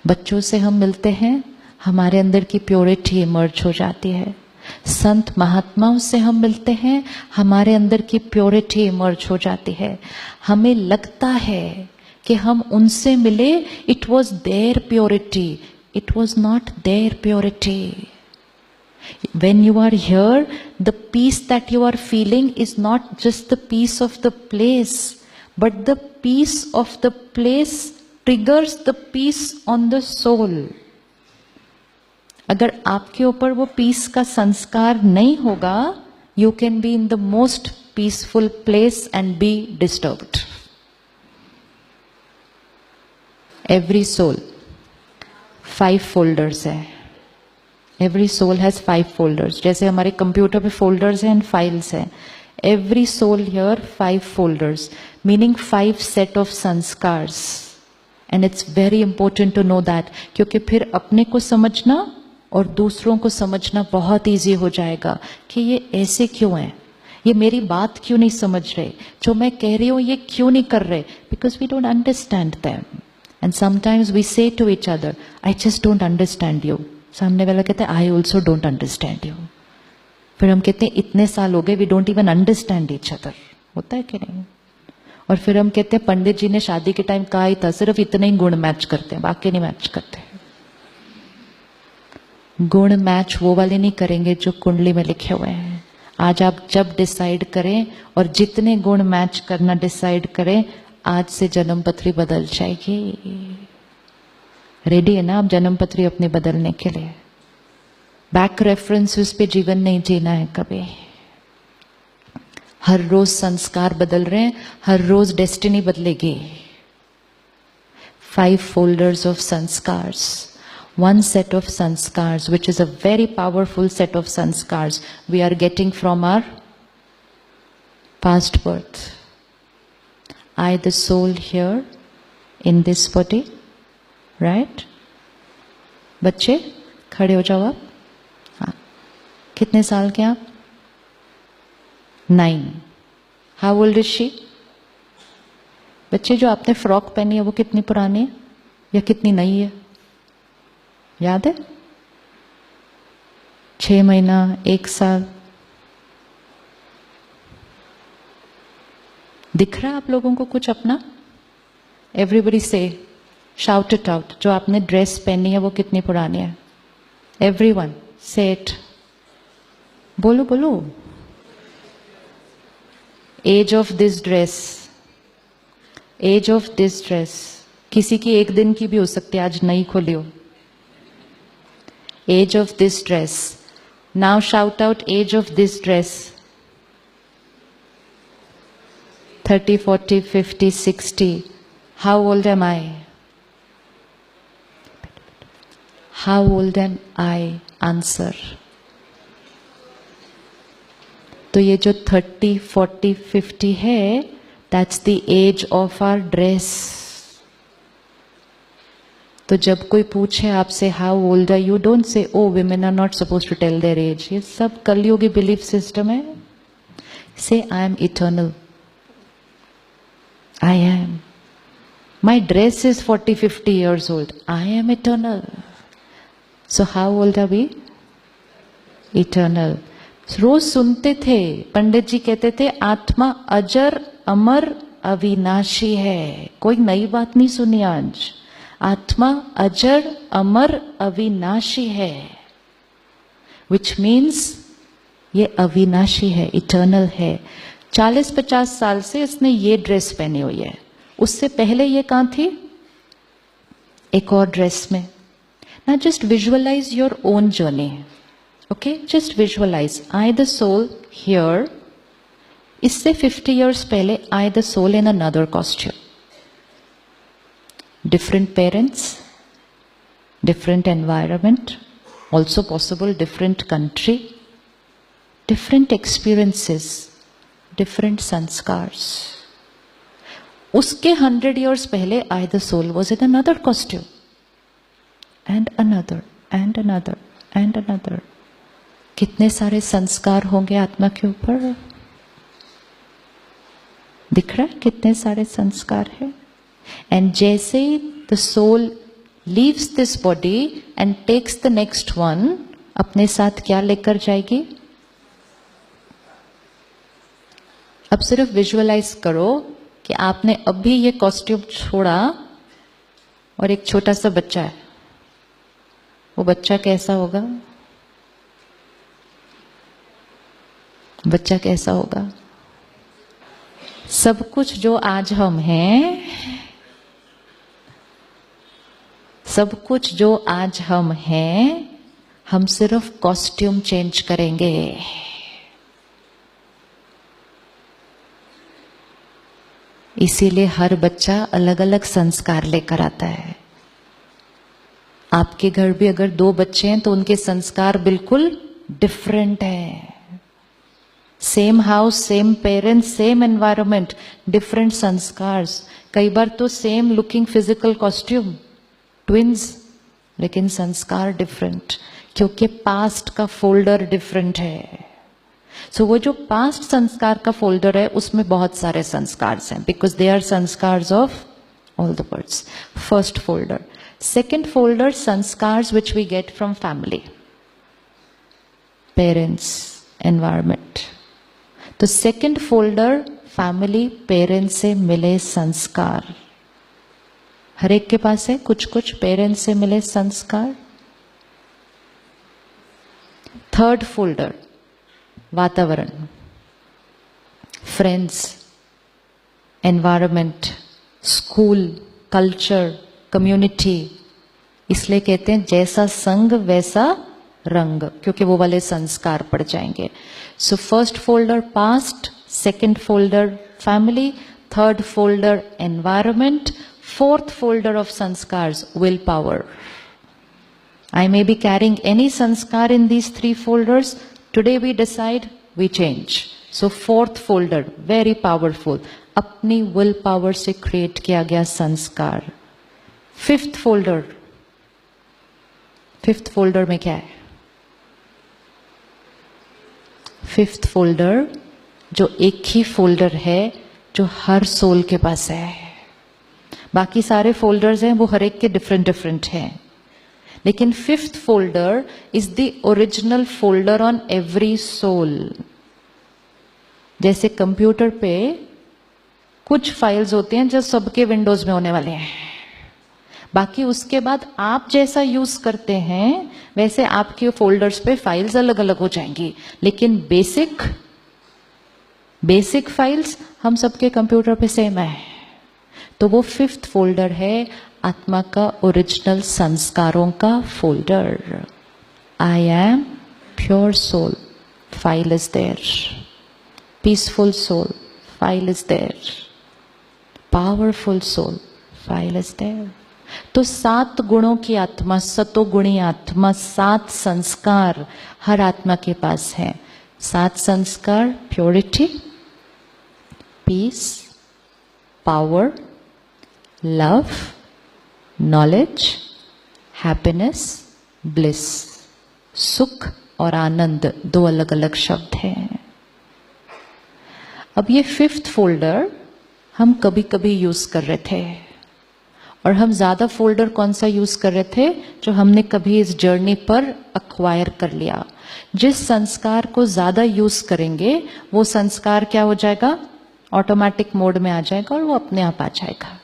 बच्चों से हम मिलते हैं, हमारे अंदर की प्योरिटी इमर्ज हो जाती है। संत महात्माओं से हम मिलते हैं, हमारे अंदर की प्योरिटी इमर्ज हो जाती है। हमें लगता है कि हम उनसे मिले, it was there purity, it was not there purity. When you are here, the peace that you are feeling is not just the peace of the place, but the peace of the place triggers the peace on the soul. अगर आपके ऊपर वो piece का संस्कार नहीं होगा, you can be in the most peaceful place and be disturbed. Every soul 5 folders है. Every soul has 5 folders. जैसे हमारे कंप्यूटर पे folders हैं and files हैं. Every soul here 5 folders, meaning 5 set of sanskars. And it's very important to know that, क्योंकि फिर अपने को समझना और दूसरों को समझना बहुत ईजी हो जाएगा कि ये ऐसे क्यों है, ये मेरी बात क्यों नहीं समझ रहे, जो मैं कह रही हूँ ये क्यों नहीं कर रहे, because we don't understand them. And sometimes we say to each other, I just don't understand you. सामने वाला कहते हैं I also don't understand you. फिर हम कहते हैं इतने साल हो गए, we don't even understand each other. होता है कि नहीं? और फिर हम कहते हैं पंडित जी ने शादी के टाइम कहा ही था, सिर्फ इतने ही गुण मैच करते हैं, बाकी नहीं मैच करते। गुण मैच वो वाले नहीं करेंगे जो कुंडली में लिखे हुए हैं। आज आप जब डिसाइड करें और जितने गुण मैच करना डिसाइड करें, आज से जन्म पत्री बदल जाएगी। रेडी है ना आप जन्म पत्री अपनी बदलने के लिए? बैक रेफरेंसेस पे जीवन नहीं जीना है कभी। हर रोज संस्कार बदल रहे हैं, हर रोज डेस्टिनी बदलेगी। 5 folders of sanskars, 1 set of sanskars, which is a very powerful set of sanskars we are getting from our past birth. I, the soul here in this body, right? बच्चे खड़े हो जाओ आप। हाँ, कितने साल के आप? 9. How old is she? बच्चे जो आपने फ्रॉक पहनी है वो कितनी पुरानी है या कितनी नई है, याद है? 6 महीना, 1 साल? दिख रहा है आप लोगों को कुछ अपना? एवरीबडी से शाउट इट आउट, जो आपने ड्रेस पहनी है वो कितनी पुरानी है? एवरीवन से इट, बोलो बोलो। Age of this dress, age of this dress, किसी की 1 दिन की भी हो सकती है, आज नई खोली हो। Age of this dress, now shout out age of this dress. 30, 40, 50, 60. How old am I? How old am I? Answer. तो ये जो 30, 40, 50 है, that's the age of our dress. तो जब कोई पूछे आपसे how old are you, don't say oh women are not supposed to tell their age. ये सब कलयुगी बिलीफ सिस्टम है। Say I am eternal. I am. My dress is 40, 50 years old. I am eternal. So how old are we? Eternal. रोज सुनते थे, पंडित जी कहते थे आत्मा अजर अमर अविनाशी है। कोई नई बात नहीं सुनी आज। आत्मा अजर अमर अविनाशी है, which means ये अविनाशी है, इटर्नल है। 40-50 साल से इसने ये ड्रेस पहनी हुई है, उससे पहले ये कहाँ थी? एक और ड्रेस में। Now just visualize your own journey. Okay, just visualize. I the soul here. इससे 50 years पहले I the soul in another costume. Different parents, different environment, also possible different country, different experiences, different sanskars. उसके 100 years पहले I the soul was in another costume. And another, and another, and another. कितने सारे संस्कार होंगे आत्मा के ऊपर? दिख रहा है कितने सारे संस्कार है? एंड जैसे the soul leaves this body and takes the next one, अपने साथ क्या लेकर जाएगी? अब सिर्फ विजुअलाइज करो कि आपने अभी ये कॉस्ट्यूम छोड़ा और एक छोटा सा बच्चा है, वो बच्चा कैसा होगा? बच्चा कैसा होगा? सब कुछ जो आज हम हैं, सब कुछ जो आज हम हैं, हम सिर्फ कॉस्ट्यूम चेंज करेंगे। इसीलिए हर बच्चा अलग अलग संस्कार लेकर आता है। आपके घर भी अगर 2 बच्चे हैं तो उनके संस्कार बिल्कुल डिफरेंट है। Same house, same parents, same environment, different संस्कार। कई बार तो same looking physical costume, twins, लेकिन संस्कार डिफरेंट, क्योंकि पास्ट का फोल्डर डिफरेंट है। सो वो जो पास्ट संस्कार का फोल्डर है उसमें बहुत सारे संस्कार हैं, because they are sanskar of all the words. First folder. Second folder, sanskar which we get from family, parents, environment. तो सेकेंड फोल्डर फैमिली, पेरेंट्स से मिले संस्कार। हर एक के पास है कुछ कुछ पेरेंट्स से मिले संस्कार। थर्ड फोल्डर, वातावरण, friends, environment, school, culture, community. इसलिए कहते हैं जैसा संग वैसा रंग, क्योंकि वो वाले संस्कार पड़ जाएंगे। So first folder past, second folder family, third folder environment, fourth folder of संस्कार्स will power. I may be carrying any sanskar in these 3 folders. Today we decide, we change. So fourth folder, very powerful. अपनी will power से create किया गया संस्कार। Fifth folder, fifth folder में क्या है? Fifth folder जो एक ही folder है जो हर soul के पास है। बाकी सारे folders हैं वो हर एक के different different हैं, लेकिन fifth folder is the original folder on every soul. जैसे कंप्यूटर पे कुछ फाइल्स होते हैं जो सबके विंडोज में होने वाले हैं, बाकी उसके बाद आप जैसा यूज करते हैं वैसे आपके फोल्डर्स पे फाइल्स अलग अलग हो जाएंगी, लेकिन बेसिक फाइल्स हम सबके कंप्यूटर पे सेम है। तो वो फिफ्थ फोल्डर है आत्मा का ओरिजिनल संस्कारों का folder. I am pure soul, file is there. Peaceful soul, file is there. Powerful soul, file is there. तो 7 गुणों की आत्मा, सतोगुणी आत्मा, 7 संस्कार हर आत्मा के पास है। 7 संस्कार, purity, peace, power, love, knowledge, happiness, bliss. सुख और आनंद 2 अलग अलग शब्द हैं। अब ये फिफ्थ फोल्डर हम कभी कभी यूज कर रहे थे, और हम ज्यादा फोल्डर कौन सा यूज कर रहे थे? जो हमने कभी इस जर्नी पर अक्वायर कर लिया। जिस संस्कार को ज्यादा यूज करेंगे वो संस्कार क्या हो जाएगा? ऑटोमेटिक मोड में आ जाएगा और वो अपने आप आ जाएगा।